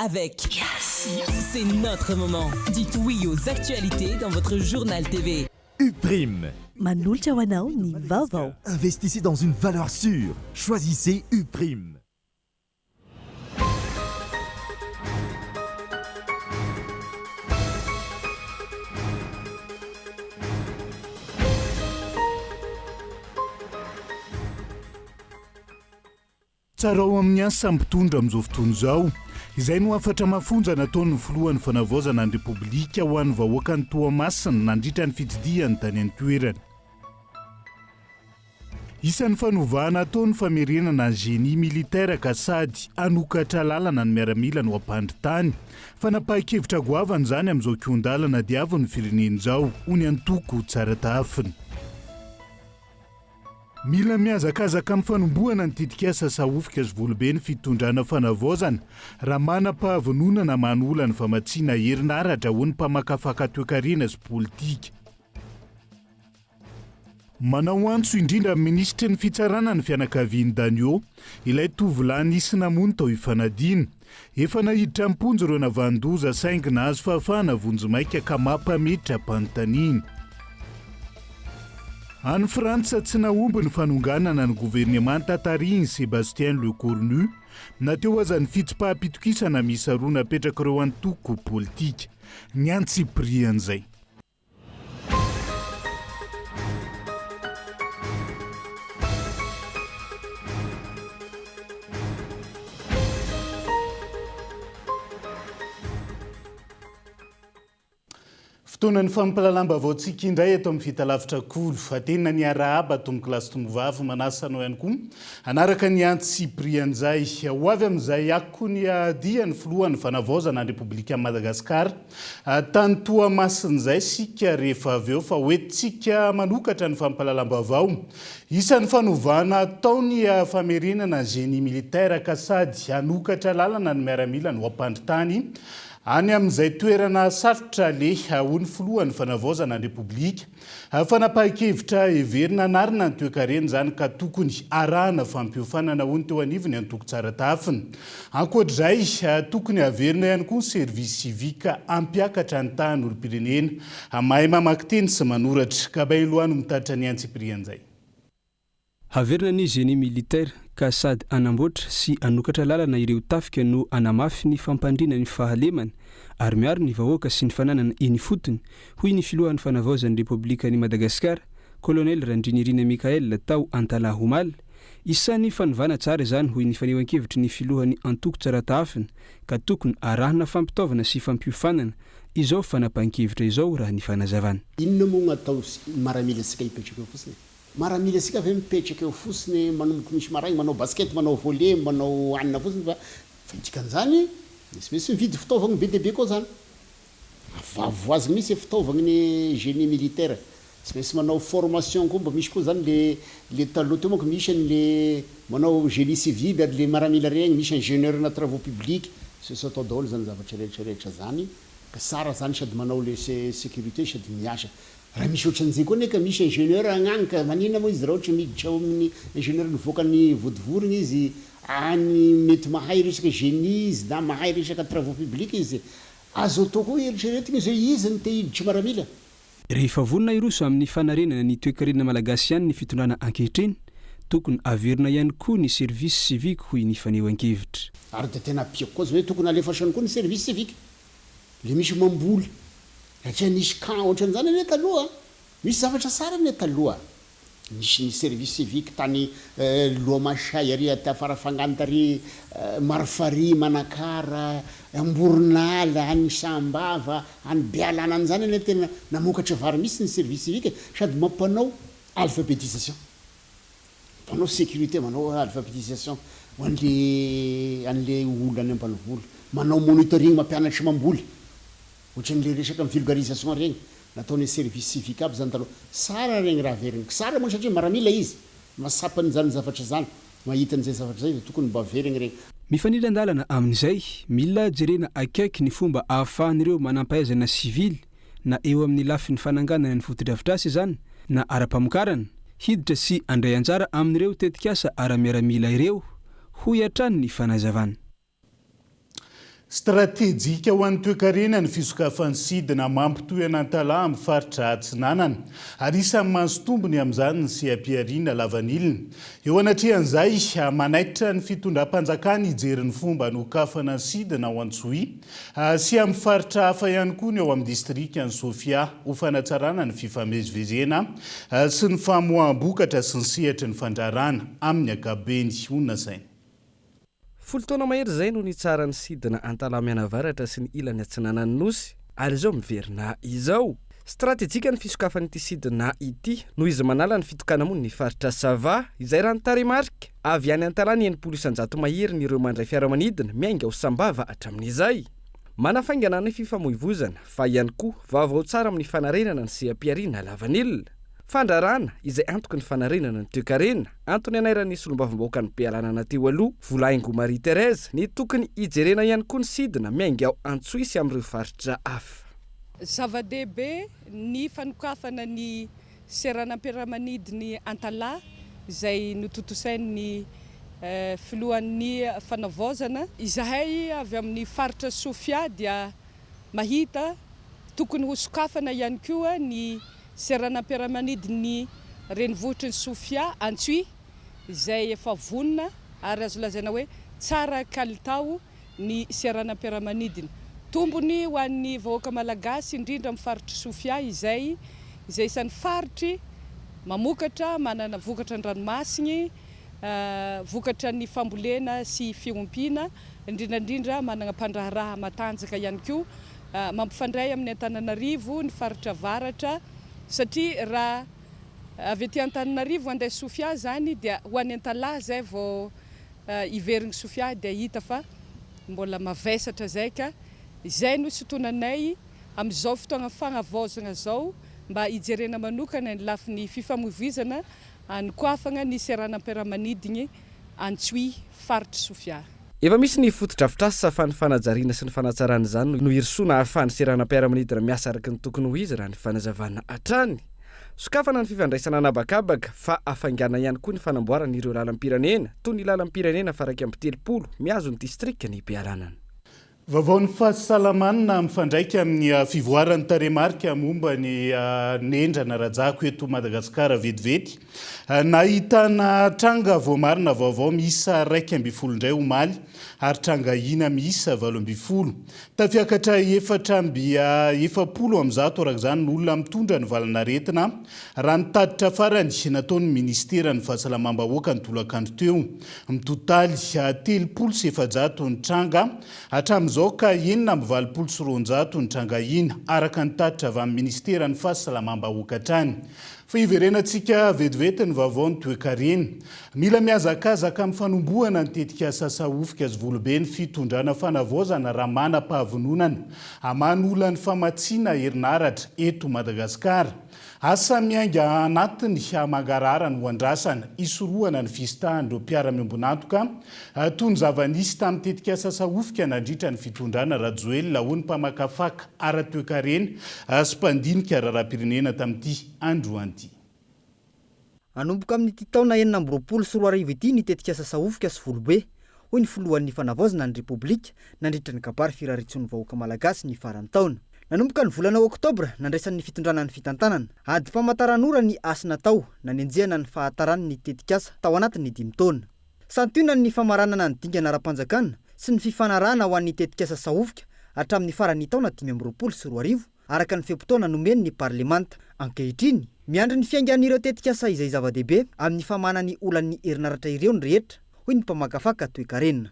avec C'est notre moment. Dites oui aux actualités dans votre journal TV. Uprime. Manolotra ho anao ny vaovao. Investissez dans une valeur sûre. Choisissez Uprime. Tsara ao amin'ny asa sampitondra amin'izao fotoana izao. Izay no afatra mafonja nataony filohan'ny fanavaozana ny repoblika ho an'ny vahoaka ny Toamasina nandritra ny fitsidihany tany an-toerana. Isan'ny fanovana ataony famerenana ny génie militaire ka sady hanokatra lalana ny miaramila no ampandritany. Fanapahan-kevitra goavana izany amin'izao kiondalana diavy ny firenena izao, hoy ny antoko tsara tafiny. Mila miazakazaka amin'ny fanombohana ny titikasa sahofika sy volobe ny fitondrana fanavaozana raha manam-pahavononana manola ny famatsiana herinaratra ho ny mpamakafaka toe-karena sy politika. Manao antso indrindra ministra ny fitsarana ny fianakaviany Danio, ilay tovolahy nisy namono tao hifanadina. Efa nahiditra amponjo ireo navandoza saingy nahazo fahafahana vonjomaika ka mampamiditra mpanontaniny. Any Frantsa tsy nahomby ny fanonganana ny gouvernement tariny Sébastien Lecornu nateo aza ny fitsipaham-pitokisana miisa roa napetraka ireo antoko politika ny antsiprian'izay. Fotoana ny fampalalamba vaotsika indray eto amin'ny fitalavitra kolo fa tena ny arahaba tomboky lasy tombovavy manasanao ihany koa anaraka ny antsiprian'izay ho avy amin'izay ako ny adiany filohan'ny fanavaozana ny repoblika Madagasikara tany Toamasin'izay sika rehefa avy eo fa hoentsika manokatra ny fampalalamba vao isan'ny fanovana ataony famerenana génie militaire ka sady hanokatra lalana ny miaramila no ampandritany any amin'izay toerana sarotra le hony filohan'ny fanavaozana ny repoblika. Fanapahan-kevitra heverina narina ny toe-karena izany ka tokony arahana fampiofanana hoy ny teo anivony antoko tsara tafiny. Ankoatr'izay tokony haverina ihany koa ny service civique ampiakatra ny tahan'olom-pirenena mahay mamaky teny sy manoratra ka bailoano mitaritra ny antsiprian'izay. Haverina ny génie militaire ka sady anamboatra sy anokatra lalana ireo tafika no anamafy ny fampandrina ny fahalemana ary miaro ny vahoaka sy ny fananana eny fotony hoy ny filohan'ny fanavaozan'ny repoblika ny Madagasikara Colonel Randrinirina Mikael tao Antalahomal. Isan'ny fanovana tsara izany hoy ny fanehoan-kevitry ny filohan'ny antoko tsara tafiny ka tokony arahana fampitaovana sy fampiofanana izao fanapahan-kevitra izao raha ny fanazavana. Inona moa no atao maramila sika hipetraka eo fotsiny? Maramila sika ve mipetraka eo fotsiny manomboky misy maragny manao basket manao volley manao anina fotsiny fa dikan'izany misy mividy fitaovagna be dia be koa zany vavoazina misy fitaovagna ny génie militaire tsy maintsy manao formation koa mba misy koa zany le taloha teo manko misy an'le manao génie civil ary le maramila regny misy ingénieur na travaux publics sy atao daholo zany zavatra rehetrarehetra zany ka tsara zany sady manao le sécurité sady miasa. Raha misy ohatran'izay koa neka misy ingénieur agnany ka manina moa izy raha ohatra miditra ao amin'ny ingénieur nivoaka ny vodivorona izy any mety mahay resaka génie izy na mahay resaka travaux publics izy azo atao koa eritreretina izay izy ny te hiditra maramila. Rehefa vonona iroso amin'ny fanarenana ny toe-karena malagasy ihany ny fitondrana ankehitriny tokony averina ihany koa ny service civique hoy ny fanehoan-kevitra. Ary dia tena piako koa zay hoe tokony alefasany koa ny service civique le misy mamboly satria nisy camp ohatran'izany ane taloha misy zavatra tsara ane taloha misy ny service civique tany Loamasay ary tafarafangany tary Marifary Manakara Amboronala any Sambava any Bealana an'izany ane tena namokatra vary misy ny service civique sady mampanao alphabétisation manao sécurité manao alphabétisation ho an'le olo any ambanivolo manao monitoring mampianatra mamboly ohatran'le resaka amin'ny vulgarisation regny nataony service civique aby zany taloha tsara regny raha veriny tsara moa satria maramila izy masapany zany zavatra zany mahita an'izay zavatra zay tokony mba veriny regny. Mifanila andalana amin'izay mila jerena akaiky ny fomba ahafahan'ireo manampahaizana civil na eo amin'ny lafin'ny fananganana ny fotodrafitrasa izany na ara-pamokarana hiditra sy andray anjara amin'ireo tetikasa ara-miaramila ireo hoy hatrany ny fanazavana. Stratejika ho an'ny toe-karena ny fisokafan'ny sidina mampitohy antalahy amin'ny faritra Atsinanana ary isan'ny mahazo tombony amin'izany ny seha-piariana lavanilina. Eo anatrehan'izay manaitra ny fitondram-panjakana hijery ny fomba nokafana ny sidina ao Antsohihy sy amin'ny faritra hafa ihany koa ny ao amin'ny distrikan'ny Sofia ho fanatsarana ny fifamezivezena sy ny famoaham-bokatra sy ny sehatry ny fandrarana amin'ny ankapobeny. Onona saina. Folo taona mahery zay no nitsara ny sidina Antalamianavaratra sy ny ilany Atsinanana nosy ary izao miverina izao. Stratejika ny fisokafan'ity sidina ity noho izy manala ny fitokana moa ny faritra Sava izay raha ny taremarika avy any Antalany 900 mahery ny ireo mandray fiaramanidina miainga ho sambava hatramin'izay. Manafaingana ny fifamoivoizana fa ihany koa vaovao tsara amin'ny fanarenana ny seha-piariana lavanilina. Fandrarana izay antoky ny fanarenana ny toe-karena antony anairan'ny solombavambahoaka ny Bealanana teo aloha volaingo Marie Thérèse ny tokony hijerena ihany koa ny sidina miainga ao Antsohihy sy amin'ireo faritra hafa. Zava-dehibe ny fanokafana ny seranam-piaramanidiny Antalahy izay notontosain'ny filohan'ny fanavaozana. Izahay avy amin'ny faritra Sofia dia mahita tokony ho sokafana ihany koa ny seranam-piaramanidiny renivohitry ny Sofia Antsohihy izay efa vonona ary azo lazaina hoe tsara kalitao ny seranam-piaramanidiny. Tombony ho an'ny vahoaka malagasy indrindra amin'ny faritra Sofia izay isan'ny faritry mamokatra manana vokatra ny ranomasiny, vokatra ny fambolena sy fiompiana, indrindrandrindra manana mpandraharaha matanjaka ihany koa, mampifandray amin'ny Antananarivo ny faritra avaratra satria raha avy aty Antananarivo andeha Sofia zany dia ho an'ny Antalahy zay vao iverigny Sofia dia hita fa mbola mavesatra zay ka izay no sotonanay amin'izao fotoagna fagnavaozana zao mba hijerena manokana ny lafin'ny fifamoivoizana anokoafana ny seranam-piaramanidiny Antsohihy faritra Sofia. Efa misy ny fotodrafitrasa fa ny fanajariana sy ny fanatsarana izany no hirosona ahafahan'ny seranam-piaramanidina miasa araka ny tokony ho izy raha ny fanazavana hatrany. Sokafana ny fifandraisana anabakabaka fa afaingana ihany koa ny fanamboarana ireo lalam-pirenena toy ny lalam-pirenena faraka amin'ny 30 miazo ny distrika ny Bealanana. Vaovao ny fahasalamana mifandraika amin'ny fivoaran'ny taremarika momba ny nendrana rajako eto Madagasikara vetivety. Nahitana tranga voamarina vaovao miisa 2.12 indray omaly ary tranga ina miisa 7.12. Tafiakatra 4.70 amin'izao araka izany n'olona mitondra ny valanaretina raha nitaditra farany nataon'ny ministera ny fahasalamam-bahoaka ny tolakandro teo. Mitotaly 3.700 ny tranga hatramin'izao ka 7.400 ny tranga ina araka nitaditra avy amin'ny ministera ny fahasalamam-bahoaka hatrany. Fa iverenantsika vetivety ny vaovao ny toe-karena. Mila miazakazaka amin'ny fanombohana ny tetika sasahofika azy volobe ny fitondrana fanavaozana raha manam-pahavononana haman'olana ny famatsiana herinaratra eto Madagasikara. Asa miainga anatiny mangarahara ny hoandrasana isorohana ny fisitahan'ireo mpiara-miombonantoka toy ny zava-nisy tamin'ny tetika sasahofika nandritra ny fitondrana Rajoelina ho ny mpamakafaka ara-toe-karena sy mpandinika raharaham-pirenena tamin'ity androan'ity. Anomboka amin'ity taona 2024 ity ny tetika sasahofika sy volobe hoy ny filohan'ny fanavaozana ny Repoblika nandritra ny kabary firaritson'ny vahoaka malagasy ny farany taona. Nanomboka ny volana Oktobra nandraisan'ny fitondranana ny fitantanana ady famataranora ny asa natao nanenjehana ny fahatarany ny tetikasa tao anatin'ny 5 taona. Santionany ny famaranana ny dingana ara-panjakana sy ny fifanarahana ho an'ny tetikasa sahofika hatramin'ny farany taona 2024 araka ny fepo-taona nomeny ny parlemanta. Ankehitriny miandry ny fiaingan'ireo tetikasa izay zava-dehibe amin'ny famanany olan'ny herinaratra ireo ny rehetra hoy ny mpamakafaka toe-karena.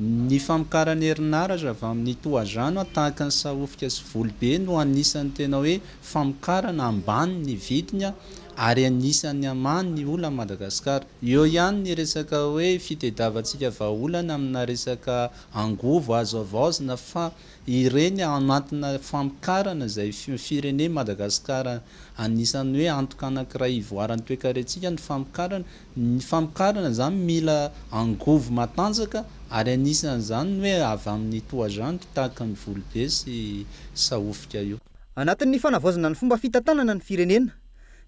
Ny famokarany herinaratra avy amin'ny tohazano tahaka ny sahofika sy volobe no anisan'ny tena hoe famokarana ambany ny vidiny ary anisan'ny amany ny olana Madagasikara. Eo ihany ny resaka hoe fitediavantsika vahaolana amina resaka angovo azo avaozana fa ireny anatina famokarana izay firene Madagasikara anisan'ny hoe antoka anankiray ivoaran'ny toe-karentsika ny famokarana. Ny famokarana zany mila angovo matanjaka ary anisan'izany hoe avy amin'ny tohazano tahaka ny volobe sy sahofika io. Anatin'ny fanavaozana ny fomba fitantanana ny firenena,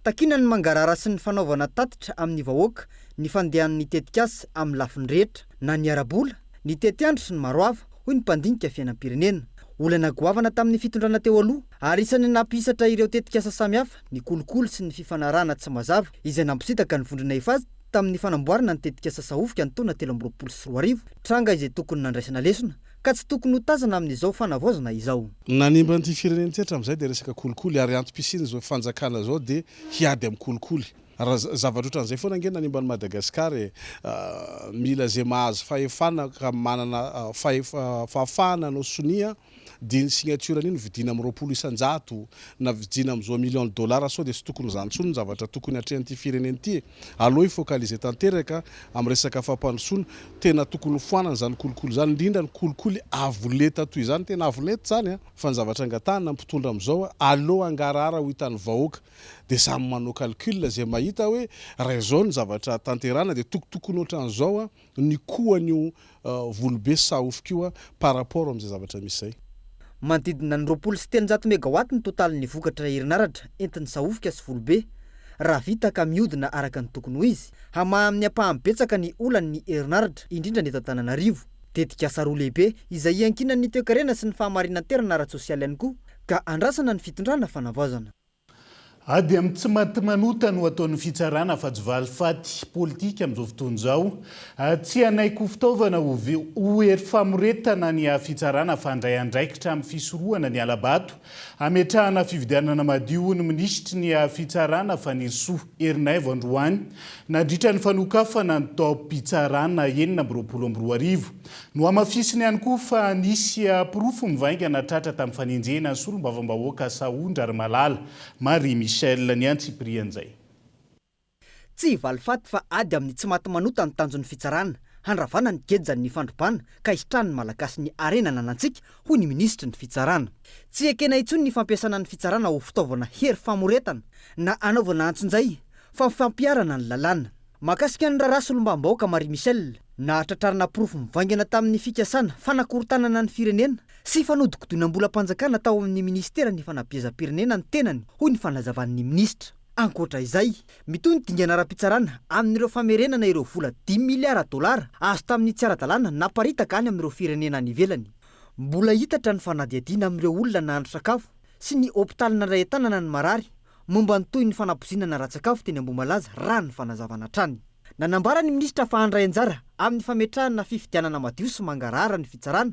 takina ny mangarara sy ny fanaovana tatitra amin'ny vahoaka ny fandehan'ny tetikasa amin'ny lafiny rehetra na ny arabola, ny tetiandro sy ny maroava hoy ny mpandinika fiainam-pirenena. Olana goavana tamin'ny fitondrana teo aloha ary isany nampisatra ireo tetikasa samihafa ny kolokolo sy ny fifanarahana tsy mazava izay nampisitaka ny vondrona efazy tamin'ny fanamboarana ny tetikasa sahofika ny taona 2024 tranga izay tokony nandraisana lesona ka tsy tokony ho tazana amin'izao fanavaozana izao. Nanimba ny firenena tetra amin'izay dia resaka kolikoly ary antom-pisiny izao fanjakana zao dia hiady amin'ny kolikoly. Raha zavatra ohatran'izay foana angena nanimba ny Madagasikara mila zay mahazo fahefana ka manana fahafahana no sonia dia signature nino vidina amin'ny 20 isanjato na vidina amin'izao million $, sao dia sy tokony izany intsony ny zavatra tokony hatrehan'ity firenena ity. Aloha ifokalize tanteraka amin'ny resaka fampandrosoana tena tokony foanana izany kolikoly izany, indrindra ny kolikoly avoleta toy izany tena avoleta izany fa ny zavatra angatahana mpitondra amin'izao aloha angarara ho hitan'ny vahoaka dia samy manao calcul zay mahita hoe raha izao ny zavatra tanterana dia tokotokony ohatran'izao ny koan'io volobe sahofika io par rapport amin'izay zavatra misy zay. Manodidina ny 200 megawatt ny totalin'ny vokatra herinaratra entin'ny sahofika sy volobe raha vita ka mihodina araka ny tokony ho izy. Hamaha amin'ny ampahamibetsaka ny olan'ny herinaratra indrindra ny eto Antananarivo. Tetikasa roa lehibe izay iankinany ny toe-karena sy ny fahamarinan-terana ara-tsosialy ihany koa ka andrasana ny fitondrana fanavaozana. Ady amin'ny tsy manota no ataon'ny fitsarana fa jovalifaty politika amin'izao fotoana izao. Tsy hanaiko fitaovana ho hery famoretana ny fitsarana fa handray andraikitra amin'ny fisorohana ny alabato. Ametrahana fividianana madio ny minisitry ny fitsarana fa ny Soa Herinaivo androany nandritra ny fanokafana ny taom-pitsarana 2022. No amafisiny ihany koa fa nisy pirofo mivaingana tratra tamin'ny fanenjena ny solombavam-bahoaka Saondra ary Malala. Marie Michel ny Antsiprian'izay. Tsy valifaty fa ady amin'ny tsy maty manota ny tanjon'ny fitsarana, handravana ny gejany ny fandrompana ka histrany malagasy ny arena nanantsika hoy ny ministry ny fitsarana. Tsy ekena intsony ny fampiasana ny fitsarana ho fitaovana hery famoretana na anaovana antsinjay fa fampiarana ny lalàna. Mahakasika ny raharaha solombavam-bahoaka Marie Michel na tratrarana pirofo mivaingana tamin'ny fikasana fanakorontanana ny firenena sy fanodikodoinam-bolam-panjakana tao amin'ny ministera ny fanabeazam-pirenena ny tenany hoy ny fanazavan'ny ministra. Ankoatra izay, mitony dingana ara-pitsarana amin'ireo famerenana ireo vola $10 miliara azo tamin'ny tsy ara-dalàna naparitaka any amin'ireo firenena any ivelany. Mbola hitatra ny fanadihadiana amin'ireo olona nahandro sakafo sy ny hôpitaly nandray tanana ny marary momba ny toy ny fanapozinana ratsakafo teny Ambohimalaza raha ny fanazavana trany. Nanambara ny ministra fa handray anjara amin'ny fametrahana fifidianana madio sy mangarahara ny fitsarana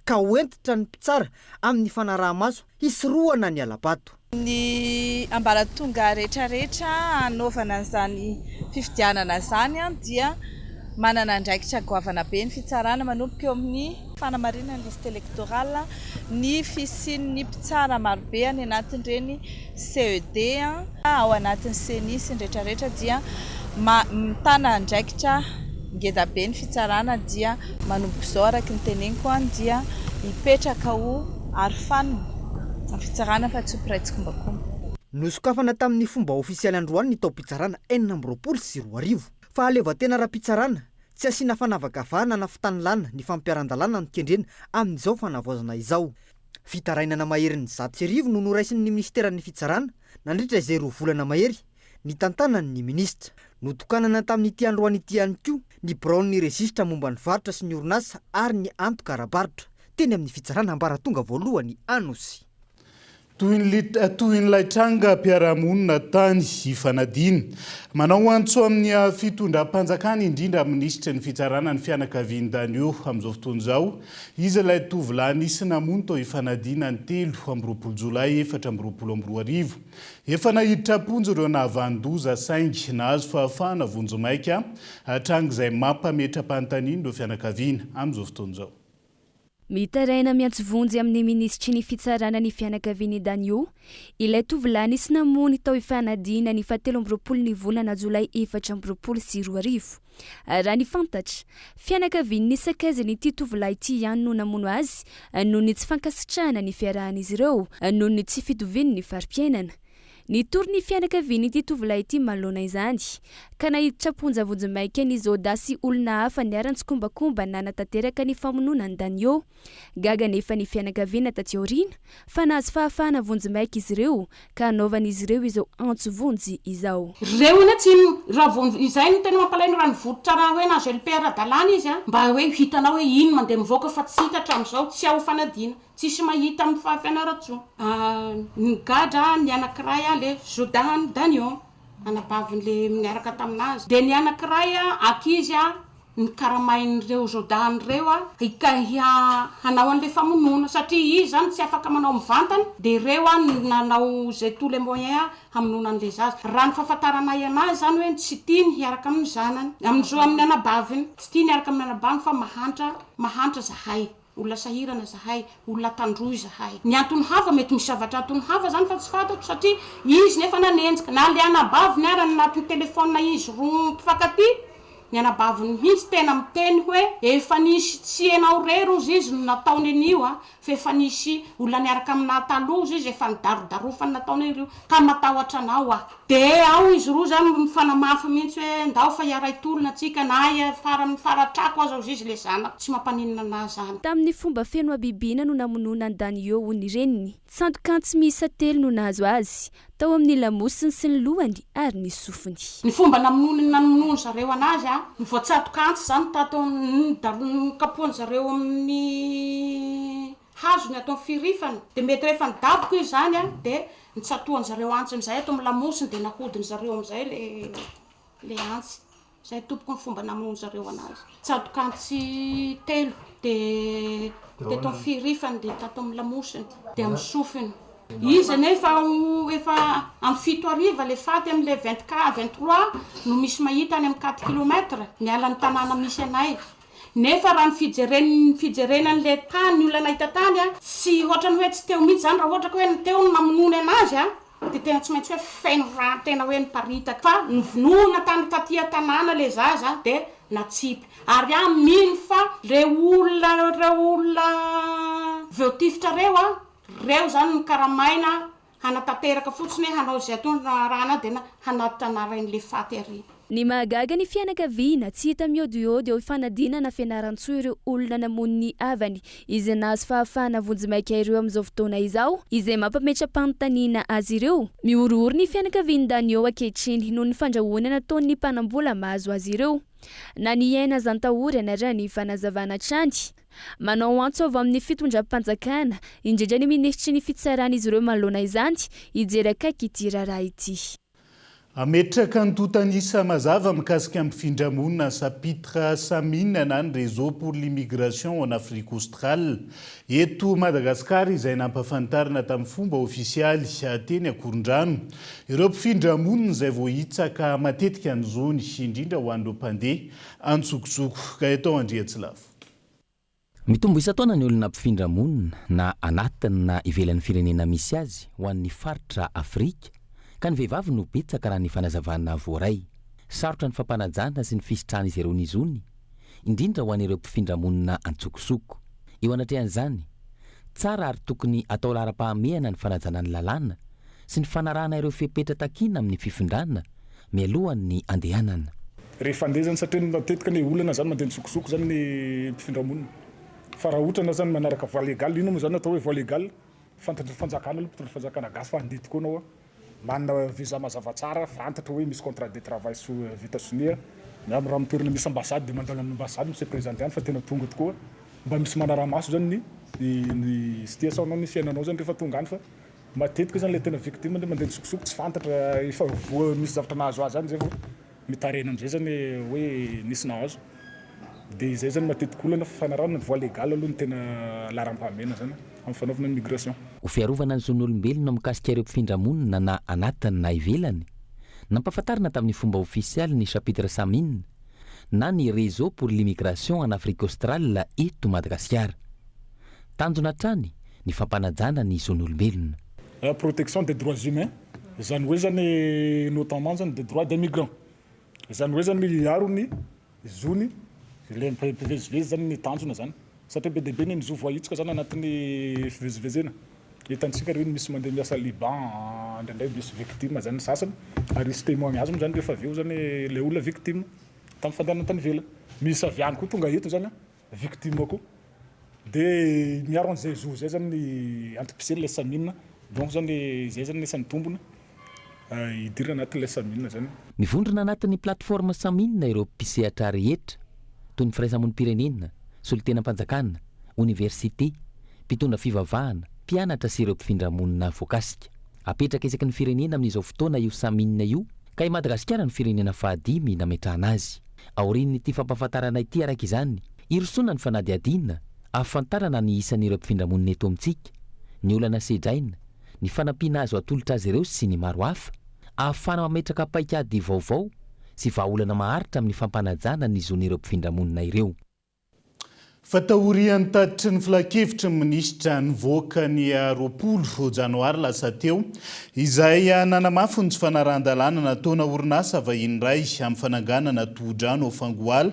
ka hoentitra ny mpitsara amin'ny fanaraha-maso hisorohana ny alabato. Ny ambaratonga rehetrarehetra anaovana izany fifidianana izany dia manana andraikitra goavana be ny fitsarana manomboka eo amin'ny fanamarinana ny liste électorale, ny fisian'ny mpitsara marobe any anatin'ireny CED ao anatin'ny CENI sy ny rehetrarehetra dia mitana andraikitra ngeza be ny fitsarana dia manomboka izao araka ny teneniko dia hipetraka ho arofanina ny fitsarana fa tsy piraitsy-kombakomba. Nosokafana tamin'ny fomba ofisialy androany ny taom-pitsarana 2022 fa alevatena ara-pitsarana tsy asiana fanavakavahana na fitanilana ny fampiaran-dalàna no kendrena amin'izao fanavaozana izao. Fitarainana maherin'ny 100 no noraisin'ny ministeran'ny fitsarana nandritra izay 2 volana mahery ny tantanan'ny ministra. Notokanana tamin'ity androany ity ihany koa ny braon'ny resistra momba ny varotra sy ny orinasa ary ny antoka ara-barotra teny amin'ny fitsarana ambaratonga voalohany Anosy. Toy ny laitranga mpiara-monina tany ifanadina. Manao antso amin'ny fitondram-panjakana indrindra ministra ny fitsarana ny fianakaviany Danio amin'izao fotoana izao. Izy ilay tovolahy nisy namono tao ifanadina ny 3 Jolay 2022. Efa nahiditra ponjo ireo nahavandoza saingy nahazo fahafahana vonjo maika tranga izay mampametra-panontaniana ireo fianakaviana amin'izao fotoana izao. Mitaraina miantsovonjy amin'ny ministry ny fitsarana ny fianakaviany Danio, ilay tovolahy nisy namono tao ifanadina ny 17 volana Jolay 2022. Raha ny fantatra, fianakaviany ny sakazany ity tovolahy ity ihany no namono azy noho ny tsy fankasitrahana ny fiarahan'izy ireo noho ny tsy fitoviany ny fari-piainana. Nitory ny fianakavian'ity tovolahy ity malona izany ka nahiditra ponjavonjimaika ny Zoda sy olona hafa niarany kombakomba nanatanteraka ny famononany Danio. Gaga nefa ny fianakaviana taty aoriana fa nahazo fahafahana vonjimaika izy ireo ka anaovan'izy ireo izao antsovonjy izao. Reo ina tsy raha vonjy izay no tena mampalainy raha nivototra raha hoe na GLP ara-dalàna izy mba hoe hitanao hoe ino mandeha mivoaka fa tsy hita hatramin'izao tsy ao fanadina. Tsisy mahita amin'ny fahafianaratsoa. Ny gadra ny anankiray le Zodan Danion anabavin'le miaraka taminazy. De ny anankiray ankizy ny karamain'ireo Zodan reo hanao an'le famonona satria izy zany tsy afaka manao mivantana de reo nanao zay tous les moyens hamonona an'le zaza. Raha ny fahafantaranay anazy zany hoe tsy tiany hiaraka amin'ny zanany amin'izao amin'ny anabaviny tsy tiany hiaraka amin'ny anabaviny fa mahantra zahay. Olona sahirana zahay, olona tandroy zahay. Ny antony hafa mety misy zavatra antony hafa zany fa tsy fantatro satria izy nefa nanenjika na le anabaviny arany anatin'ny telefônina izy roa mpifankaty. Ny anabaviny mihitsy tena miteny hoe efa nisy tsy enao rero izy no nataony an'io fa efa nisy olona niaraka amina taloha izy efa nidarodarofany nataony ireo ka matahotra anao de ao izy roa zany mifanamafy mihitsy hoe ndao fa iaraitolona atsika na faratrako azo izy le zanako tsy mampaninana anazy zany. Tamin'ny fomba feno abibina no namonona ny Danio ho ny reniny. Sandokantsy miisa 3 no nahazo azy tao amin'ny lamosiny sy ny lohany ary ny sofiny. Ny fomba namonona zareo anazy ny voatsatokantsy zany tato ny kapoany zareo amin'ny hazo ny atao firifana de mety rehefa nidaboko izy zany de nitsatoany zareo antsy amizay ato amin'ny lamosiny de nahodiny zareo amizay le antsy. Zay tompoko ny fomba namonona zareo anazy. Tsatokantsy 3 de atao firifana de tato amin'ny lamosiny de amin'ny sofiny. Izy nefa efa amin'ny 7 ariva le faty amin'le 23 no misy mahita any amin'ny 4 km miala ny tanàna misy anay. Nefa raha ny fijerenan'le tany ny olona nahita tany tsy ohatrany hoe tsy teo mihitsy zany raha ohatra ka hoe ny teo no namonona anazy de tena tsy maintsy hoe feno raha tena hoe niparitaka fa novonoina tany tatia tanàna le zaza de natsipy ary mino fa le olona voatifitra reo zany ny karamaina hanatanteraka fotsiny hanao zay atony rana de hanatitra anarain'le faty ary. Ny mahagaga ny fianakaviana tsy hita miodiody eo fanadinana fianaran-tsoa ireo olona namono ny avany izay nahazo fahafahana vonjimaika ireo amin'izao fotoana izao izay mampametra-panontaniana azy ireo. Miorory ny fianakaviany Danio ankehitriny noho ny fandrahoana nataon'ny mpanambola mahazo azy ireo. Na ny aina zantahorana raha ny fanazavana trany. Manao antso avy amin'ny fitondram-panjakana indrindra ny ministry ny fitsarana izy ireo malona izany hijeraka ity raharaha ity. Ametraka ny totanisa mazava mikasika amin'ny findramona chapitre Samina na ny réseau pour l'immigration en Afrique australe eto Madagascar izay nampafantarina tamin'ny fomba ofisialy teny Akorondrano. Ireo mpifindramona izay voahitsaka matetika ny zony indrindra ho an'ireo mpandeha antsokosoko ka eto Andriatsilavo. Mitombo isa-taona ny olona mpifindramona na anatiny na ivelan'ny firenena misy azy ho an'ny faritra Afrika ka ny vehivavy no betsaka raha ny fanazavana voaray. Sarotra ny fampanajana sy ny fisitrana izy ireo ny zony indrindra ho an'ireo mpifindramona antsokosoko. Eo anatrehan'izany tsara ary tokony atao lara-pahamehana ny fanajana ny lalàna sy ny fanarahana ireo fepetra takina amin'ny fifindrana mialohan'ny andehanana. Rehefa andeha zany satria matetika ny olana zany mandeha nitsokosoko zany ny mpifindramona. Fa raha ohatra na zany manaraka voie légale ino moa zany atao hoe voie légale fantatra fanjakana aloha mpitondra fanjakana gasy fa andeha tokoa anao manana visa mazava tsara fantatra hoe misy contrat de travail sous États-Unis na raha amin'ny toerana misy ambassade de mandalo amin'ny ambassade misy présenté any fa tena tonga tokoa mba misy manara-maso zany ny situation anao ny fiainanao zany rehefa tonga any fa matetika zany le tena victime mandeha nitsokosoko tsy fantatra efa voa misy zavatra nahazo azy zany zay vao mitarena amizay zany hoe nisy nahazo de zay zany matetika olana fanarahana ny voie légale aloha ny tena laram-pahamehana zany amin'ny fanaovana ny migration. Ho fiarovana ny zon'olombelona mikasika ireo mpifindramona na anatiny na ivelany nampafantarina tamin'ny fomba ofisialy ny chapitre Samina na ny réseau pour l'immigration en Afrique australe eto Madagascar. Tanjona trany ny fampanajana ny zon'olombelona. Protection des droits humains zany hoe zany notamment zany des droits des migrants. Zany hoe zany miaro ny zony le mpivezivezy zany ny tanjona zany satria be dia be ny zo voahitsika zany anatin'ny fivezivezena hitantsika reo misy mandeha miasa Liban ndraindray misy victime zany sasany ary misy témoin azy zany rehefa avy eo zany le olona victime tamin'ny fandehanana tany ivelany misy avy ihany koa tonga eto zany victime koa dia miaro an'izay zo zay zany ny entreprise le samina donc zany zay zany isan'ny tombony idirana anatin'ilay samina zany. Mivondrona anatin'ny plateforme samina ireo mpisehatra rehetra toy ny firaisamonim-pirenena, solitenam-panjakana, université, mpitondra fivavahana, mpianatra sy ireo mpifindra-monina voakasika. Apetraka isaky ny firenena amin'izao fotoana io samina io, ka i Madagasikara ny firenena fahadimy nametrahana azy. Aorian'ity fampahafantarana ity araka izany, irosona ny fanadihadina ahafantarana ny isan'ireo mpifindra-monina eto amintsika, ny olana sedraina, ny fanampiana azo atolotra azy ireo sy ny maro hafa, ahafana mametraka paikady vaovao sy vahaolana maharitra amin'ny fampanajana ny zon'ireo mpifindra-monina ireo. Fataorian'ny tatitry ny filakevitra minisitra nivoaka ny 20 janoary lasa teo izay nanamafy ny tsy fanarahan-dalàna nataona orinasa vahiny iray amin'ny fananganana tohodrano ao Fangoala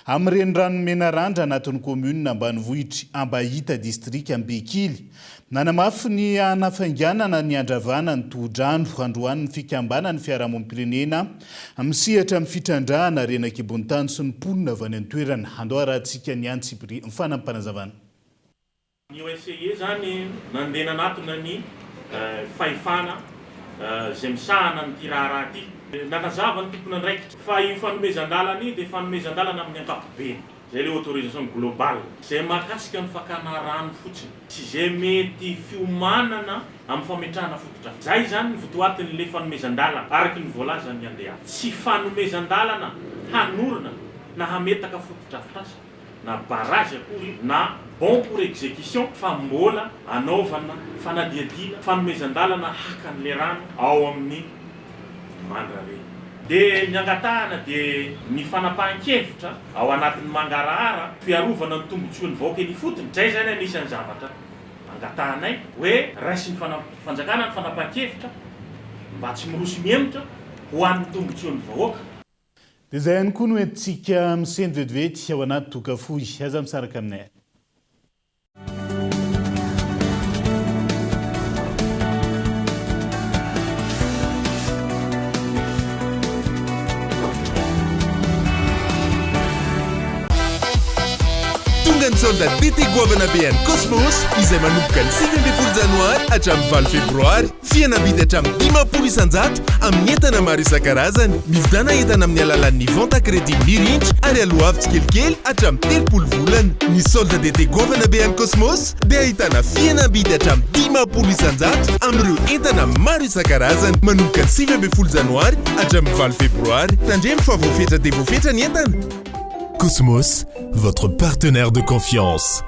amin'ny renirano Menarandra anatin'ny commune Ambanivohitra Ambahita district Ambekily. Nanamafy ny anafainganana ny andravana ny tohodrano androany ny fikambanany fiarahamonim-pirenena misehatra amin'ny fitrandrahana renakibon-tany sy ny mponina avy any an-toerana. Andao rahantsika ny Antsipri fanampanazavana. Ny OSCE zany nandeha nanatona ny fahefana zay misahana ny tiraharaha ity. Natazava ny tompony andraikitra fa io fanomezan-dalany dia fanomezan-dalana amin'ny ankapobeny. Zay le autorisation globale zay mahakasika ny fakana rano fotsiny sy zay mety fiomanana amin'ny fametrahana fototra. Zay zany ny votoatin'le fanomezan-dalana araky ny voalazany andeha. Tsy fanomezan-dalana hanorina na hametaka fototrafitra na barrage akory na bon pour exécution fa mbola anaovana fanadihadina fanomezan-dalana hakan'le rano ao amin'ny mandrare. Dia ny angatahana dia ny fanapahan-kevitra ao anatin'ny mangarahara fiarovana ny tombotsoan'ny vahoaka ny fotony. Zay zany anisan'ny zavatra angatahanay hoe raisy ny fanjakana ny fanapahan-kevitra mba tsy mirosy miemotra ho an'ny tombotsoan'ny vahoaka. Dia zay ihany koa no entintsika misendry vetivety ao anaty tokafoy. Aza misaraka aminay. Ny soldat d'été goavana be any Cosmos izay manomboka ny 20 janoary hatramin'ny 20 febroary fihenam-bidy hatramin'ny 50 isanjato amin'ny entana maro isan-karazany. Mividana entana amin'ny alalan'ny vente à crédit mirindra ary alohavitsy kelikely hatramin'ny 30 volana. Ny soldat d'été goavana be any Cosmos dia ahitana fihenam-bidy hatramin'ny 50 isanjato amin'ireo entana maro isan-karazany manomboka ny 20 janoary hatramin'ny 20 febroary. Tandremo fa voafetra dia voafetra ny entana. Cosmos, votre partenaire de confiance.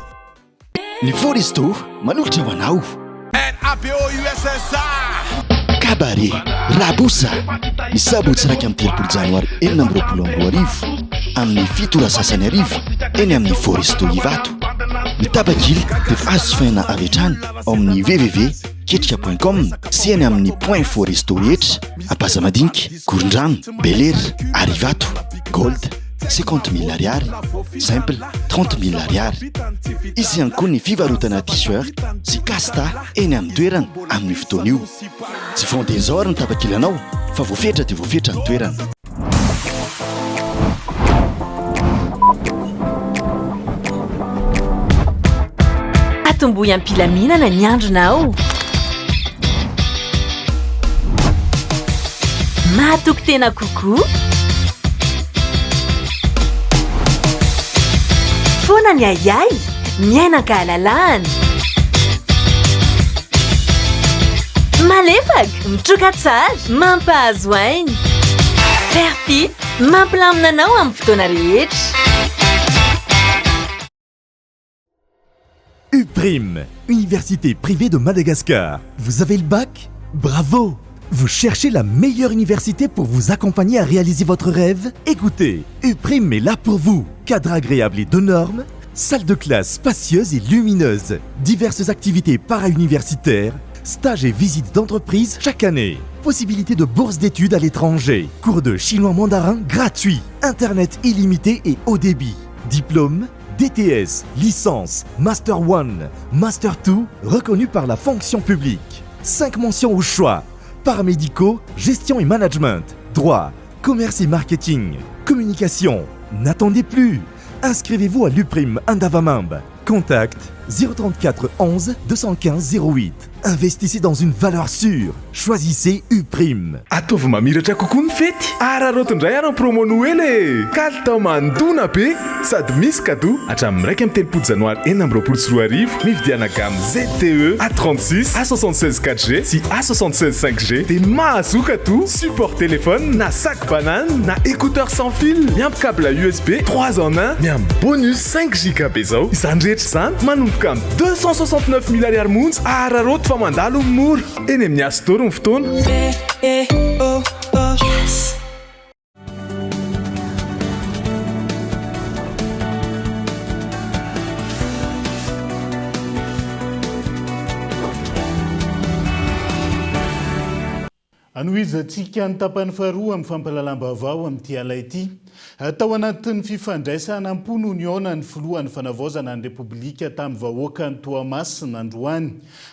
Ny Foristo manolotra ho anao. NAPO USSR Kabare Rabosa misabotsy raika amin'ny 3 janoary 2022 amin'ny 7 sasany arivo eny amin'ny Foristo Ivato. Mitabakily dia azo faina avy hatrany ao amin'ny www.ketrika.com sy eny amin'ny point Foristo rehetra Apaza Madinika, Gorondrano, Bel Air, Arivato, Gold 50 000 ariary, simple 30 000 ariary. Izy ihany koa ny fivarotana t-shirt sy casta eny amin'ny toerana amin'ny fotoana io. Tsy fondezora ny tapakily anao fa voafetra dia voafetra ny toerana. Atombohy ampilaminana ny andronao. Mahatoky tena kokoa. Fona ny ayay, miainan-kahalalahana. Malefaka, mitroka tsara, mampahazo aina. Ferty, mampilamina anao amin'ny fotoana rehetra. UPRIM, Université privée de Madagascar. Vous avez le bac? Bravo! Vous cherchez la meilleure université pour vous accompagner à réaliser votre rêve? Écoutez, UPRIM est là pour vous. Cadre agréable et de normes, salle de classe spacieuse et lumineuse, diverses activités para-universitaires, stages et visites d'entreprise chaque année, possibilité de bourse d'études à l'étranger, cours de chinois mandarin gratuits, internet illimité et haut débit, diplôme, DTS, licence, Master 1, Master 2, reconnu par la fonction publique. 5 mentions au choix. Paramédicaux, gestion et management, droit, commerce et marketing, communication. N'attendez plus. Inscrivez-vous à l'UPRIM Andavamambe. Contact 034 11 215 08. Investissez dans une valeur sûre. Choisissez UPRIM. Ataovy mamiratra kokoa ny fety. Araroto indray ary ny promo Noël e. Kalitao mandona be sady misy cadeau hatramin'ny 1 amin'ny telopolo janoary 2024 mividiana gamme ZTE A36, A76 4G sy A76 5G dia mahazo cadeau support téléphone na sac banane na écouteur sans fil miampy câble USB 3 en 1 miampy bonus 5 GB zao. Izany rehetra izany manomboka amin'ny 269 000 ariary monja araroto fa mandalo ny mora eny amin'ny Astor ny fotoana. Anoizatsika ny tapany faharoa amin'ny fampalalam-baovao amin'ity ala ity. Tao anatin'ny fifandraisana am-pony Uniona ny filohan'ny fanavaozana ny Repoblika tamin'ny vahoaka ny Toamasina androany.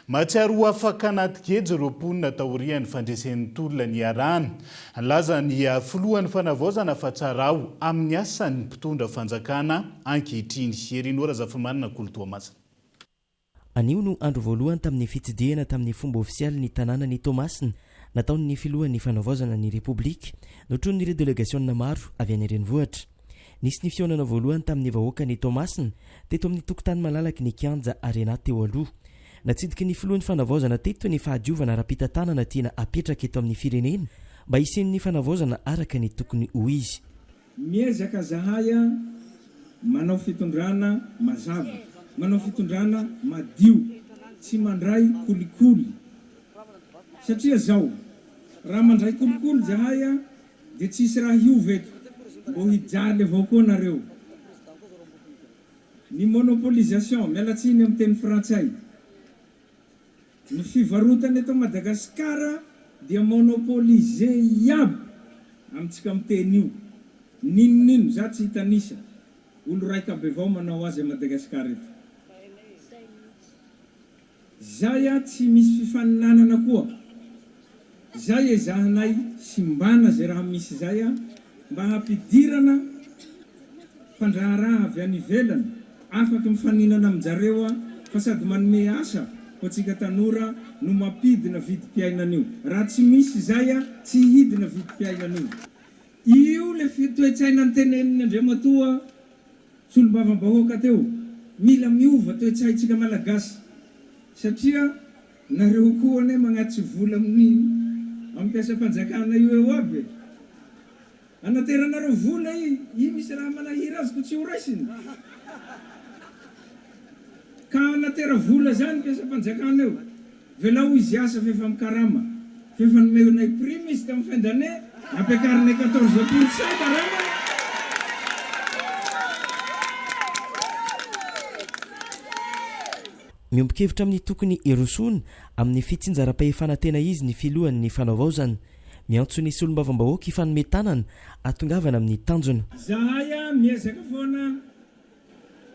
Mahatsiaro ho afaka anaty kejy ireo mponina taorian'ny fandresen'ny tolona ny arahana. Laza ny filohan'ny fanavaozana fa tsara ao amin'ny asan'ny mpitondra fanjakana ankehitriny. Erinora Zafimanina Kolo Toamasina. Anio no andro voalohany tamin'ny fitsidihana tamin'ny fomba ofisialy ny tanàna ny Toamasina nataon'ny filohan'ny fanavaozana ny Repoblika notron'ireo delegaciona maro avy any renivohitra. Nisy ny fionana voalohany tamin'ny vahoaka ny Toamasina teto amin'ny tokotany malalaky ny Kianja Arena teo aloha. Natsidiky ny filohan'ny fanavaozana teto ny fahadiovana ara-pitantanana tiana apetraka eto amin'ny firenena mba hisen'ny fanavaozana araka ny tokony ho izy. Miezaka zahay manao fitondrana mazava, manao fitondrana madio, tsy mandray kolikoli. Satria zao raha mandray kolikolo zahay dia tsisy raha hiova eto, mbo hijaly avao koa nareo. Ny monopolisation mialatsiny amin'ny teny frantsay. Ny fivarotana eto Madagasikara dia monopolise iaby amintsika amin'ny teny io. Ninonino za tsy hitanisa. Olo raika be avao manao azy a Madagasikara eto. Zay tsy misy fifaninanana koa. Zay ezahanay simbana zay raha misy zay mba hampidirana mpandraharaha avy any ivelany afaka mifaninana aminjareo fa sady manome asa ho antsika tanora no mampidina vidim-piainana io. Raha tsy misy zay tsy hidina vidim-piainana io. Io le toe-tsaina ny teneniny Andriamatoa solombavam-bahoaka teo, mila miova toe-tsaintsika malagasy satria nareo koa ane magnatsy vola amin'ny ampiasa fanjakana io eo aby. Anateranareo vola i misy raha manahira azy ko tsy ho raisiny. Ka anatera vola zany mpiasa fanjakana eo. Velao izy asa fefa mikarama. Fefa nomenay prime izy tamin'ny fin d'année, ampiakarinay 14% karama. Miombon-kevitra amin'ny tokony erosony amin'ny fitsinjaram-pahefana tena izy ny filohan'ny fanavaozana. Miantso ny solombavam-bahoaka hifanome tanana atongavana amin'ny tanjona. Zahay miezaka foana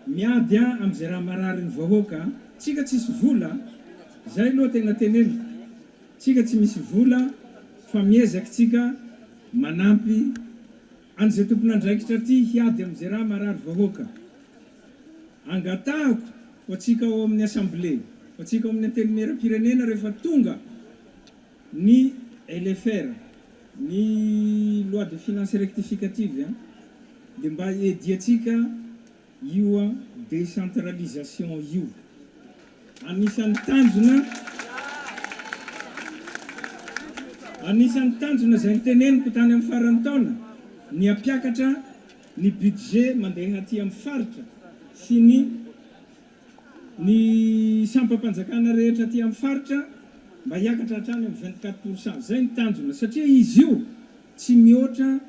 miady amin'izay raha marary ny vahoaka. Tsika tsisy vola, zay aloha tena tenena. Tsika tsy misy vola fa miezaka tsika manampy an'izay tompon'andraikitra ty hiady amin'izay raha marary vahoaka. Angatahako ho atsika ao amin'ny assemblée, ho atsika ao amin'ny antenimieram-pirenena rehefa tonga ny LFR, ny loi de finance rectificative, dia mba ediatsika io décentralisation io. Anisan'ny tanjona zay niteneniko tany amin'ny farany taona, ny ampiakatra ny budget mandeha aty amin'ny faritra sy ny sampam-panjakana rehetra aty amin'ny faritra mba hiakatra hatrany amin'ny 24%. Zay ny tanjona satria izy io tsy mihoatra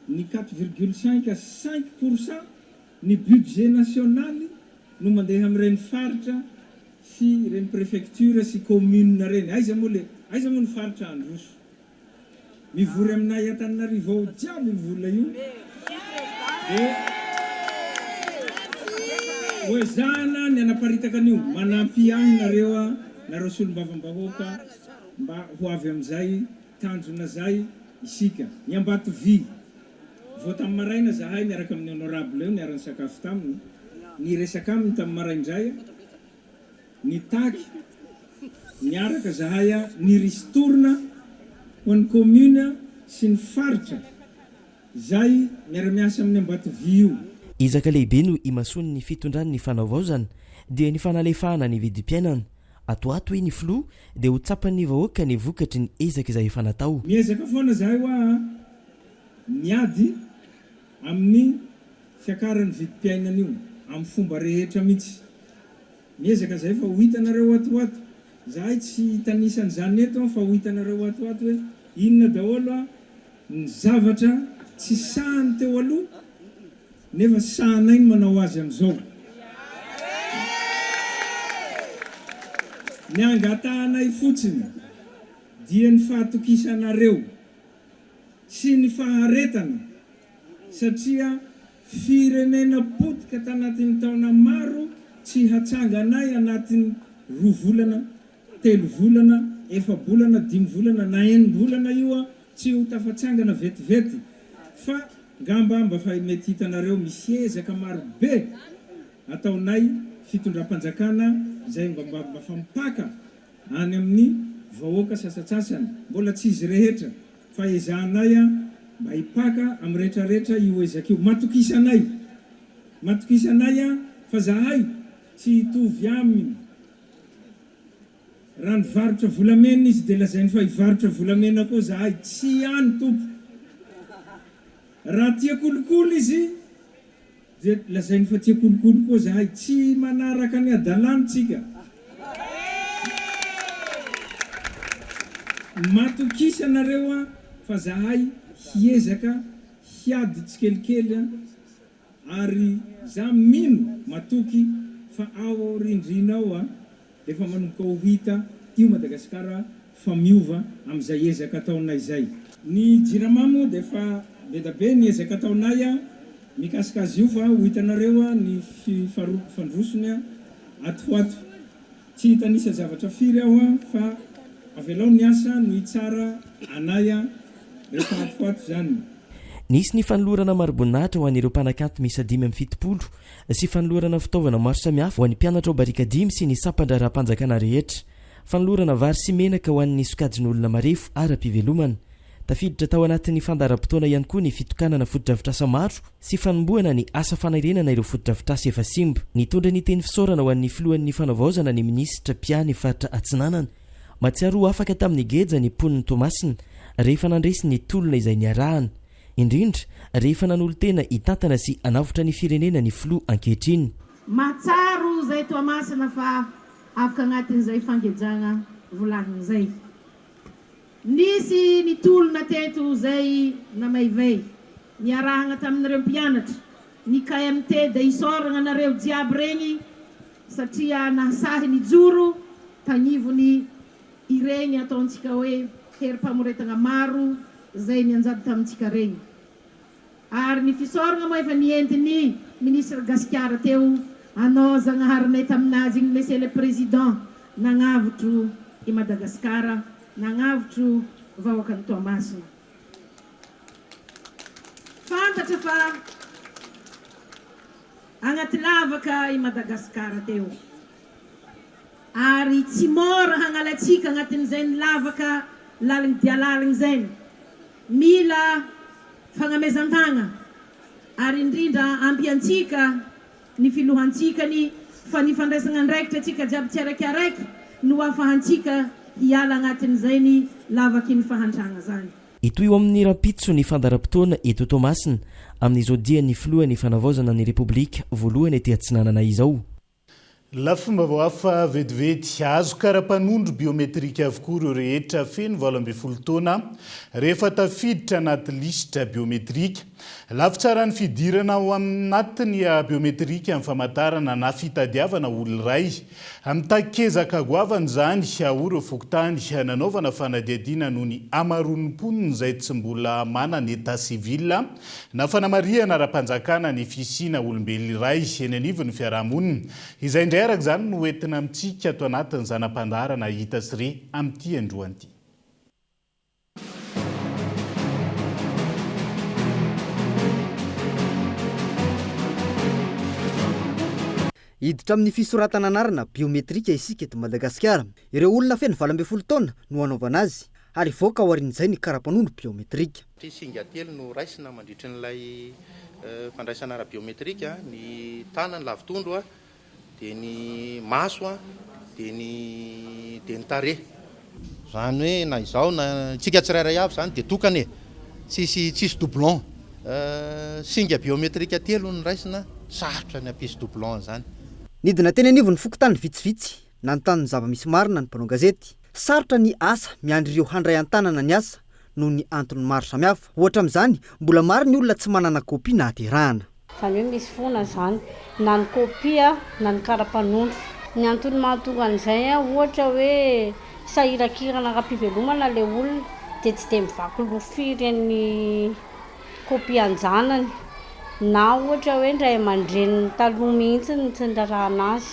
ny 4,5 à 5% ny budget nasionaly no mandeha amin'ireny faritra sy reny préfecture sy commune reny. Aiza moa ny faritra Androso. Mivory aminay Antananarivo ao jiaby vola io. hoe zana ny anaparitaka an'io manampy ahy nareo nareo solom-bavambahoaka mba ho avy amin'izay tanjona zay isika ny ambato vy vao tamin'ny maraina zahay niaraka amin'ny honorable eo niarany sakafo taminy ny resaka aminy tamin'ny maraindray ny taky niaraka zahay ny ristorina ho an'ny commune sy ny faritra zay miara-miasa amin'ny ambato vy io izaka lehibe no imasony ny fitondrany ny fanaovaozana dia ny fanalefahana ny vidim-piainana atoato hoe ny filoha dia ho tsapan'ny vahoaka ny vokatry ny ezaka izay efa natao miezaka foana zahay hoa miady amin'ny fiakarany vidim-piainana io amin'ny fomba rehetra mihitsy miezaka zay fa ho hitanareo atoato zahay tsy tanisan'izany eto fa ho hitanareo atoato hoe inona daholo ny zavatra tsy sahany teo aloha nefa sahanay ny manao azy amin'izao ny angatahanay fotsiny dia ny fahatokisanareo sy ny faharetana satria firenena potika tanatin'ny taona maro tsy hatsanganay anatin'ny 2 volana 3 volana 4 volana 5 volana na 9 volana io tsy ho tafatsangana vetivety fa ngambamba fa mety hitanareo misy ezaka maro be ataonay fitondram-panjakana zay mba fampaka any amin'ny vahoaka sasatsasany mbola tsy izy rehetra fa ezahanay mba hipaka amin'ny rehetrarehetra io ezaka io matokisanay fa zahay tsy hitovy aminy raha nivarotra volamena izy dia lazainy fa hivarotra volamena koa zahay tsy any tompo raha tia kolokolo izy dia lazainy fa tia kolokolo koa zahay tsy manaraka ny adalanitsika matokisanareo fa zahay hiezaka hiady tsikelikely ary za mino matoky fa ao rindrina ao efa manomboka ho hita io Madagasikara fa miova amin'izay ezaka ataonay zay ny jiramamo dia fa bedabe ny ezaka ataonay mikasika azy io fa ho hitanareo ny fandrosony atoato tsy hitanisa zavatra firy aho fa avelao ny asa no hitsara anay rehefa atoato zany nisy ny fanolorana maroboninahitra ho an'ireo mpanakanto misy 570 sy fanolorana fitaovana maro samihafa ho an'ny mpianatra ao barika 5 sy ny sampandra-panjakana rehetra fanolorana vary sy menaka ho an'ny sokajin'olona marefo ara-pivelomana tafiditra tao anatin'ny fandaram-potoana ihany koa ny fitokanana fotodrafitrasa maro sy fanomboana ny asa fanarenana ireo fotodrafitrasa efa simba nitondra ny teny fisaorana ho an'ny filohan'ny fanavaozana ny minisitra Piany faritra Atsinanana matsiaro afaka tamin'ny geja ny poniny Tomasina rehefa nandresy ny tolona izay niarahana indrindra rehefa nanolo tena hitantana sy anavotra ny firenena ny filoha ankehitriny matsaro zay Tomasina fa afaka anatin'izay fangejana volagny zay nisy ny tolona teto zay namaivay niarahana tamin'ireo mpianatra ny KMT dia isorana nareo jiaby regny satria nasahy ny joro tagnivony ireny ataontsika hoe herim-pamoretana maro zay nianjady tamintsika regny ary ny fisorana moa efa nientiny ministre Gasikara teo anao zagnaharinay taminazy igny monsieur le président nagnavotro i Madagasikara nagnavotro vahoaka ny Toamasina fantatra fa agnaty lavaka i Madagasikara teo ary tsy mora hangalatsika agnatin'izay ny lavaka laliny dia laliny zay mila fagnamezan-tagna ary indrindra ampiantsika ny filohantsika fa ny fandraisana andraikitra atsika jiaby tsy araikiaraiky no afahantsika hiala agnatin'izay ny lavaky ny fahantragna zany ito io amin'ny rapitso ny fandaram-potoana eto Tomasina amin'izao dia ny filohan'ny fanavaozana ny Repoblika voalohany ety Atsinanana izao lafomba vao hafa vetivety azo karapanondro biometrika avokoa ireo rehetra feno 12 taona rehefa tafiditra anaty listra biometrika. Lafy tsara ny fidirana ao aminatiny biometrika amin'ny famantarana na fitadiavana olona iray. Amin'ny takezaka goavana zany ireo fokontany nanaovana fanadihadiana noho ny amaronim-poniny izay tsy mbola manana état civil na fanamariana ara-panjakana ny fisina olombelona iray eny anivon'ny fiarahamonina. Izay indray araka izany no entina amintsika ato anatin'ny zanam-pandarana hita sire amin'ity androany. Hiditra amin'ny fisoratana anarana biometrika isika eto Madagasikara. Ireo olona feno 12 taona no anaovana azy ary voaka aorian'izay ny karapanondro biometrika. Singa telo no raisina mandritra n'ilay fandraisana ara biometrika, ny tanana lavitondro dia ny maso dia ny tarehy. Zany hoe na izao na tsika tsirairay avy zany dia tokany tsisy doublon. Singa biometrika telo no raisina, sarotra ny ampisy doublon zany. Nidina teny anivon'ny fokotany vitsivitsy nanontany ny zava-misy marina ny mpanao gazety. Sarotra ny asa miandry ireo handray an-tanana ny asa noho ny antony maro samihafa. Ohatra amin'izany, mbola maro ny olona tsy manana kopia na aterahana. Zany hoe misy foana zany na ny kopia na ny karapanondro. Ny antony mahatonga an'izay ohatra hoe sahirakirana ara-pivelomana le olona dia tsy dia mivaky lofiry ny kopia anjanany. Na ohatra hoe ndray aman-dreniny taloha mihitsy ny tsindrarahana azy.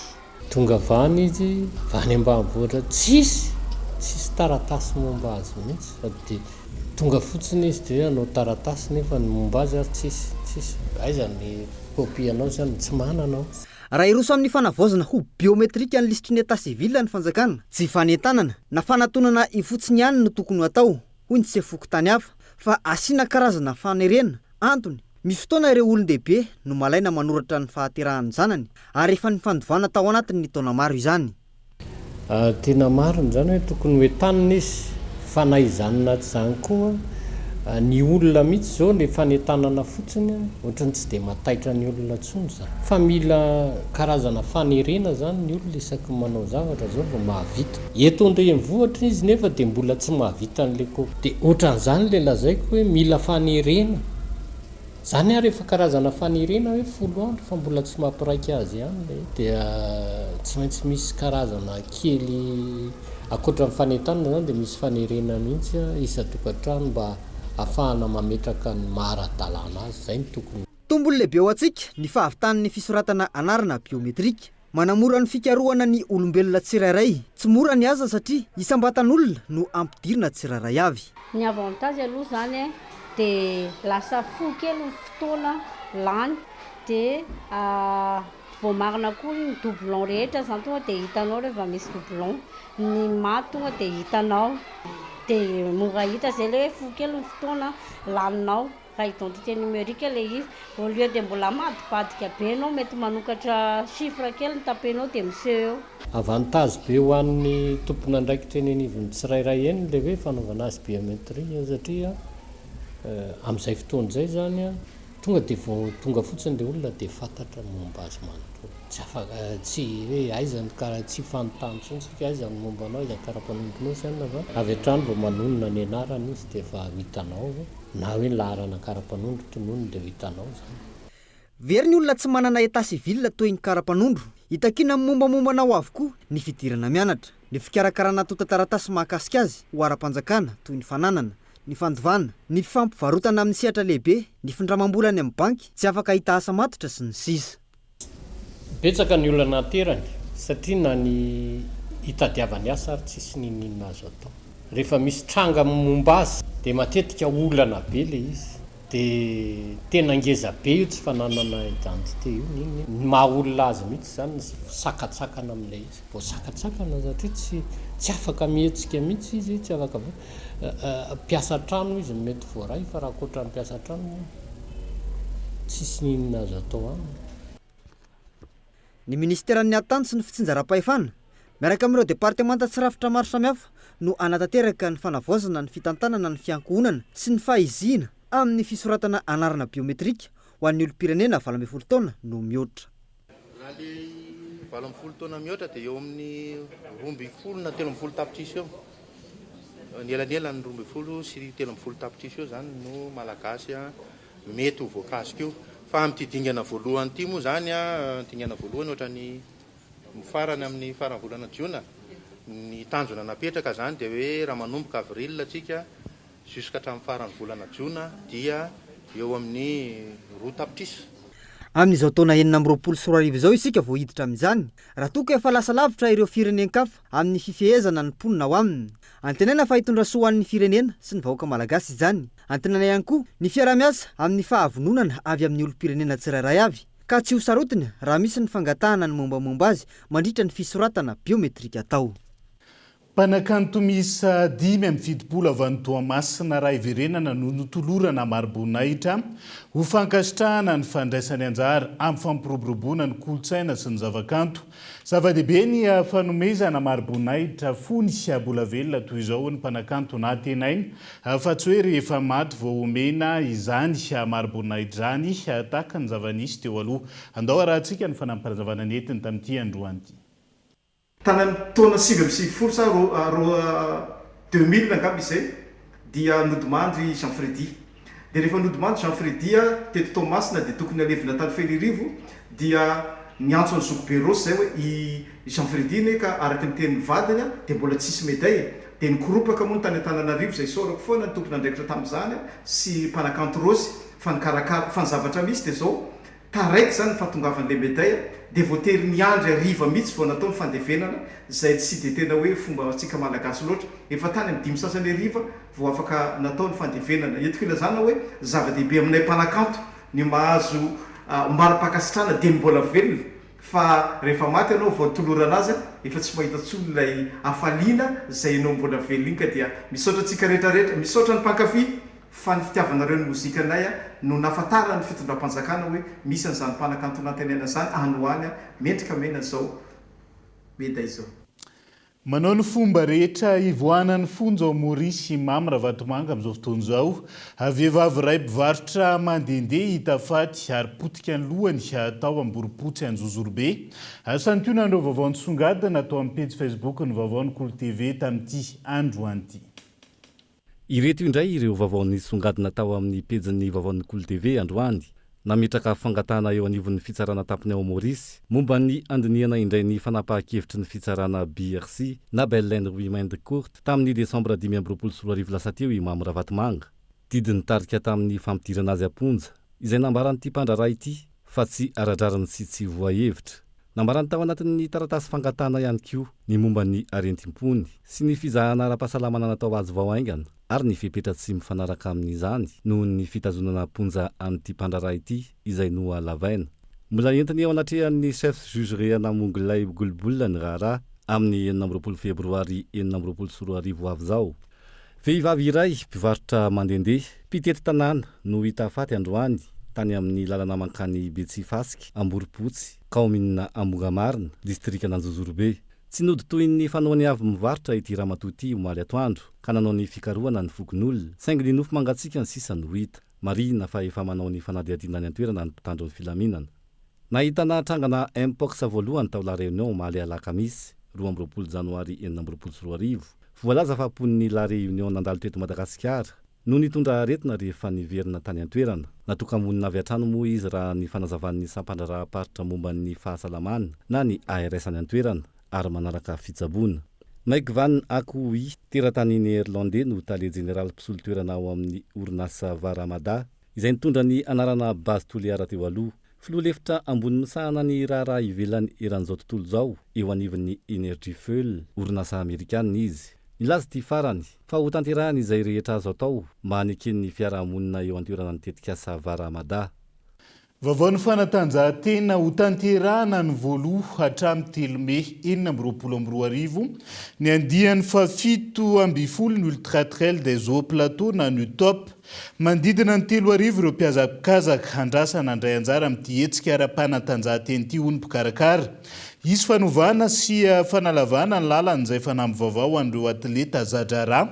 Tonga vany izy, vany ambanivohitra tsisy taratasy momba azy mihitsy. Sady tonga fotsiny izy dia anao taratasy nefa ny momba azy ary tsisy. Aiza ny kopianao zany tsy mananao. Raha iroso amin'ny fanavaozana ho biometrika ny lisitry ny état civil ny fanjakana, tsy fanentanana na fanatonana ifotsiny ihany no tokony hatao, hoy ny sefokotany hafa, fa asiana karazana fanerena. Antony, misy fotoana ireo olon-dehibe no malaina manoratra ny fahaterahan'ny zanany ary efa ny fandovana tao anatiny ny taona maro izany. Tena mariny zany hoe tokony hoe tanina izy, fa na izanona tsy zany koa ny olona mihitsy zao le fanetanana fotsiny ohatrany tsy dia mataitra ny olona tsony zany. Fa mila karazana fanerena zany ny olona isaky manao zavatra zao vao mahavita. Eto andrenivohitra izy nefa dia mbola tsy mahavita n'le kopia. Dia ohatran'izany le lazaiko hoe mila fanerena. Zany ary efa karazana fanerena hoe 10 andro fa mbola tsy mampiraika azy ihany dia tsy maintsy misy karazana kely akoatra amin'ny fanentanana zany dia misy fanerena mihitsy isa-tokantrano mba ahafahana mametraka ny maharadalàna azy. Zay ny tokony. Tombony lehibe ho antsika ny fahavitan'ny fisoratana anarana biometrika. Manamora ny fikarohana ny olombelona tsirairay. Tsy mora ny asa satria isam-batan'olona no ampidirina tsirairay avy. Ny avantage aloha zany dia lasa fo kely ny fotoana lany dia vao marina koa ny doublon rehetra zany tonga dia hitanao rehefa misy doublon. Ny maty tonga dia hitanao dia mora hita zay le fo kely ny fotoana laninao. Raha identité numérique le izy au lieu de mbola madibadika be anao mety manokatra chiffre kely ny tapenao dia miseho eo. Avantage be ho an'ny tompona andraikitra eny anivon'ny tsirairay eny le hoe fanaovana azy biometria satria amin'izay fotoana izay zany tonga dia vao tonga fotsiny le olona dia fantatra momba azy manontolo. Tsy afaka tsy hoe aiza ny tsy fanontany tsontsika aiza ny momba anao aiza ny karapanondronao zany fa avy hatrany vao manonona ny anarana izy dia efa hitanao na hoe ny laharana karapanondro tononony dia hitanao zany. Very ny olona tsy manana état civil toy ny karapanondro hitakina mombamomba ao avokoa ny fidirana mianatra, ny fikarakarana tota-taratasy mahakasika azy ho ara-panjakana toy ny fananana, ny fandovana, ny fampivarotana amin'ny sehatra lehibe, ny findramam-bolany amin'ny banky, tsy afaka hita asa matotra sy ny sisa. Betsaka ny olona naterany satria na ny hitadiavany asa ary tsisy ninina azo atao. Rehefa misy tranga momba azy dia matetika olana be le izy. Dia tena ngeza be io tsy fananana identité io. Ny maha olona azy mihitsy zany sakatsakana amin'ilay izy. Vao sakatsakana satria tsy afaka mihetsika mihitsy izy, tsy afaka mpiasa trano izy mety voaray fa raha koatra mpiasa trano tsisy ninina azo atao aminy. Ny ministeran'ny atany sy ny fitsinjaram-pahefana miaraka amin'ireo departemanta tsy rafitra maro samihafa no anatanteraka ny fanavaozana ny fitantanana ny fiankohonana sy ny fahizina amin'ny fisoratana anarana biometrika ho an'ny olo-pirenena 12 taona no mihoatra. Raha le 20 taona mihoatra dia eo amin'ny 12 na 13 tapitrisa eo. Ny elanelany 12 sy 13 tapitrisa eo zany no malagasy mety ho voakasika io. Fa amin'ity dingana voalohany ity moa zany dingana voalohany ohatra ny farany amin'ny farany volana jiona ny tanjona napetraka zany dia hoe raha manomboka avril atsika jusqu'à hatramin'ny farany volana jiona dia eo amin'ny 2 tapitrisa. Amin'izao taona 2024 izao isika vao hiditra amin'izany raha toka efa lasa lavitra ireo firenenkafa amin'ny fifehezana ny mponina ao aminy. Antenaina fa hitondra soa an'ny firenena sy ny vahoaka malagasy izany. Antenaina ihany koa ny fiara-miasa amin'ny fahavononana avy amin'ny olom-pirenena tsirairay avy ka tsy ho sarotiny raha misy ny fangatahana ny mombamomba azy mandritra ny fisoratana biometrika atao. Mpanakanto miisa 5 amin'ny fidipolo avy any Toamasina raha iverenana no notolorana Maribonaitra ho fankasitrahana ny fandraisany anjara amin'ny fampiroboroboana ny kolotsaina sy ny zavakanto. Zava-dehibe ny fanomezana Maribonaitra fony sy abola velona toy izao ny mpanakanto natenainy fa tsy hoe rehefa maty vao omena izany Maribonaitra izany tahaka ny zavanisy teo aloha. Andao arahantsika ny fanamparazavana ny entiny tamin'ity androany ity. Tanany taona 2020 sa 2000 angamba izay dia nodimandry Jean Freddy. Dia rehefa nodimandry Jean Freddy teto Toamasina dia tokony alevina tany Felirivo dia niantso ny Zokoberos zay hoe i Jean Freddy ne ka araka ny tenin'ny vadiny dia mbola tsisy médaille. Dia nikoropaka moa ny tany Antananarivo izay sorako foana ny tompona andraikitra tamin'izany sy mpanakanto Rosy fa nikarakara fa ny zavatra misy dia zao taraiky zany fahatongavan'ilay médaille dia voatery niandry ariva mihitsy vao natao ny fandevenana izay tsy dia tena hoe fomba antsika malagasy loatra. Efa tany amin'ny 5 sasany ariva vao afaka natao ny fandevenana. Entiko ilazana hoe zava-dehibe aminay mpanakanto ny mahazo mari-pakasitrana dia mbola velona fa rehefa maty ianao vao tolorana azy efa tsy mahita tsony ilay afaliana izay ianao mbola velona iny ka dia misaotra antsika rehetrarehetra, misaotra ny mpankafy fa ny fitiavanareo ny mozikanay no nafatara ny fitondram-panjakana hoe misy an'izany mpanakanto nantenena zany anoany mendrika mena zao médaille zao. Manao ny fomba rehetra ivoanan'ny fonja ao Maurice Imam Ravatomanga amin'izao fotoana izao. Vehivavy iray mpivarotra mandehandeha hita faty ary potika ny lohany atao amboripotsy Anjozorobe. Sany teo nandro vaovao nisongadina atao amin'ny page Facebook ny vaovao ny Kolo TV tamin'ity androany ity. Ireto indray ireo vaovao nisongadina tao amin'ny pejin'ny vaovao ny Kolo TV androany. Nametraka fangatana eo anivon'ny fitsarana tampony ao Maurice momba ny andinihana indray ny fanapahan-kevitry ny fitsarana BRC na Belle Women de Court tamin'ny Desambra 2024 lasa teo i Imam Ravatomanga. Didiny tarika tamin'ny fampidirana azy amponja izay nambaran'ity mpandraraha ity fa tsy aradrarany sy tsy voahevitra. Nambarany tao anatin'ny taratasy fangatana ihany koa ny momba ny arentim-pony sy ny fizahana ara-pahasalamana natao azy vao aingana ary ny fepetra tsy mifanaraka amin'izany noho ny fitazonana ponja an'ity mpandraraha ity izay no alavaina. Mbola entiny eo anatrehan'ny chef juge namongo ilay golibolina ny raharaha amin'ny 24 febroary 2024 avy zao. Vehivavy iray mpivarotra mandehandeha mpitety tanàna no hita faty androany tany amin'ny lalana mankany Betsifasika, Amboripotsy, kaominina Ambogamarina, distrikana Anjozorobe. Tsy nody toy ny fanaony avy mivarotra ity ramatoa ity omaly atoandro ka nanao ny fikarohana ny fokon'olona saingy ny nofo mangatsiaka ny sisa no hita. Marina fa efa manao ny fanadihadiana ny antoerana ny mpitandro ny filaminana. Nahitana trangana Mpox voalohany tao La Réunion omaly alakamisy 12 janoary 2024. Voalaza fa pon'ny La Réunion nandalo teto Madagasikara no nitondra aretina rehefa niverina tany antoerana. Natokamonina avy atrano moa izy raha ny fanazavan'ny sampandraraha-paritra momba ny fahasalamana na ny ARS any antoerana ary manaraka fitsaboana. Mike Van Akoui, teratany néerlandais no tale général mpisolo toerana ao amin'ny orinasa Varamada izay nitondra ny anarana base toliara teo aloha. Filoha lefitra ambony misahana ny raharaha ivelany eran'izao tontolo zao eo anivon'ny Energy Fuel, orinasa amerikanina izy. Nilaza ty farany fa ho tanterahany izay rehetra azo atao mba haneken'ny fiarahamonina eo antoerana ny tetikasa Varamada. Vaovao ny fanatanjahantena ho tanterahana ny voaloha hatramin'ny 3 Mey 2024. Ny andiany fa 7 ambin'ny folo ny ultra trail des hauts plateaux na ny top Mandidina ny 3 arivo ireo mpiazakazaka andrasana andray anjara amin'ity hetsika ara-panatanjahanteny ity hono mpikarakara. Isy fanovana sy fanalavana ny lalan'izay fanamby vaovao an'ireo atleta zadrara.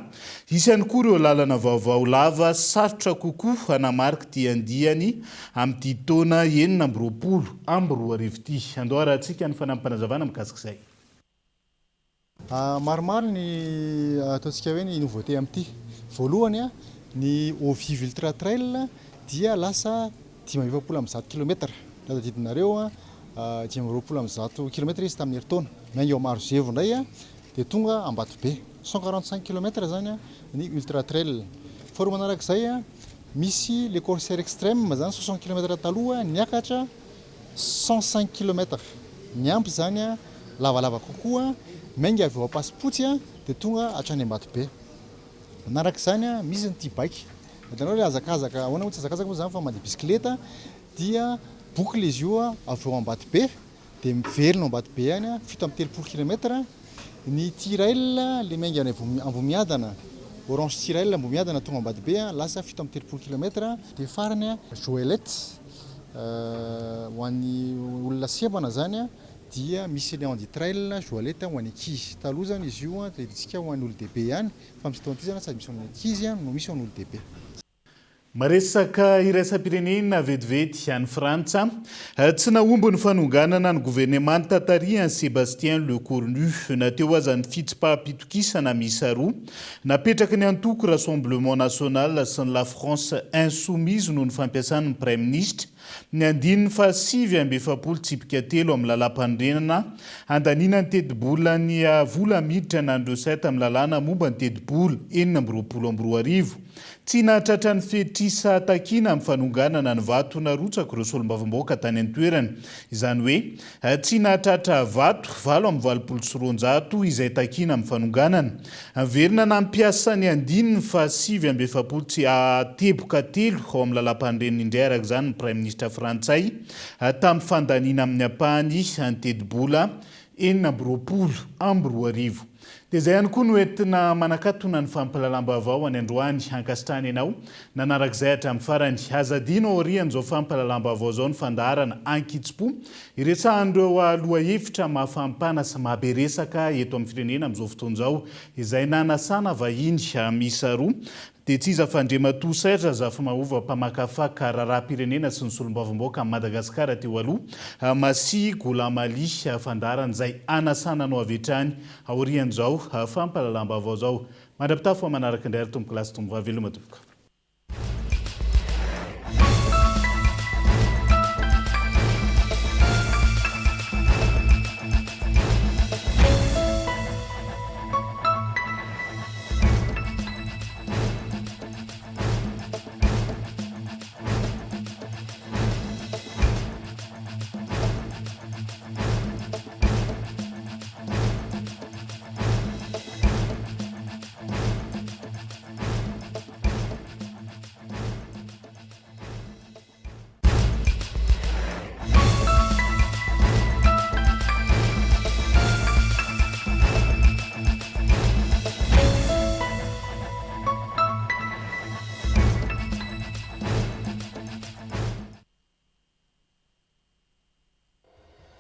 Isy ihany koa ireo lalana vaovao lava sarotra kokoa hanamarika ity andiany amin'ity taona 2020 ity. Andohara antsika ny fanampanazavana mikasika izay. Maromaro ny ataontsika hoe ny nouveauté amin'ity. Voalohany ny Ovivy Ultra Trail dia lasa 520 km. Tadidinareo 520 km izy tamin'ny herintaona. Mainga eo Marozevo ndray dia tonga Ambatobe 145 km zany ny Ultra Trail. Fa ro manarak'izay misy le corsaire extrême zany 60 km taloha niakatra 105 km. Miampy zany lavalava kokoa mainga avy eo Pasipotsy dia tonga hatrany Ambatobe. Manarak'izany misy ny T-bike. Hitanao hoe azakazaka, ahoana moa tsy azakazaka moa zany fa mandeha bisikileta dia boucle izy io avy eo Ambatobe dia miverina Ambatobe any 7 km. Ny Tirail le mainga any Ambomiadana, Orange Tirail Ambomiadana tonga Ambatobe lasa 7 km. Dia farany Joelette ho an'ny olona sebana zany dia misy le Handi Trail Joelette ho an'ny ankizy. Taloha zany izy io dia itsika ho an'ny olon-dehibe ihany fa misy fotoana ity zany sady misy ho an'ny ankizy no misy ho an'ny olon-dehibe. Maresaka iraisam-pirenena vetivety any Frantsa. Tsy naomby ny fanonganana ny gouvernement tatarien Sébastien Lecornu nateo aza ny fitsipaham-pitokisana miisa roa. Napetraka ny antoko Rassemblement National sy ny La France Insoumise noho ny fampiasan'ny Prime Ministre. Ny andininy fa 7 tsipika 3 amin'ny lalam-pandrenana andanina ny teti-bola ny vola miditra n'andreo 7 amin'ny lalàna momba ny teti-bola 2022. Tsy nahatratra ny fetrisa takina amin'ny fanonganana ny vato narotsaka ireo solombavambaoka tany an-toerana. Izany hoe tsy nahatratra vato 7 izay takina amin'ny fanonganana. Averina nampiasa ny andininy fa 7 tsy teboka 3 ao amin'ny lalam-pandrenana indray araka izany ny Prime Ministre Frantsay tamin'ny fandanina amin'ny ampahany ny teti-bola 2022. Dia izay ihany koa no entina manakatona ny fampahalalam-baovao any androany ankasitrany ianao. Nanarak'izay hatramin'ny farany azadina aorian'izao fampahalalam-baovao izao ny fandaharana Ankitsipo. Iretsahan'ireo lohahevitra mahafampana sy mahaberesaka eto amin'ny firenena amin'izao fotoana izao izay nanasana vahiny miisa roa. Dia tsy iza fandrema-toa saitra zafa mahova mpamakafaka raharam-pirenena sy ny solombavambaoka amin'ny Madagasikara teo aloha Masi Golamali fandaharan'izay anasananao avy hatrany aorian'izao fampahalalam-baovao izao. Mandrapitafo manaraka indray ary tombo kilasy tombo vavelo matoboka.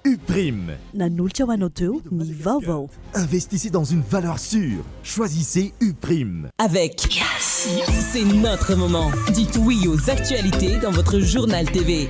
Uprime. Nanolotra ho anao teo ny vaovao. Investissez dans une valeur sûre. Choisissez Uprime. Avec Yassi, c'est notre moment. Dites oui aux actualités dans votre journal TV.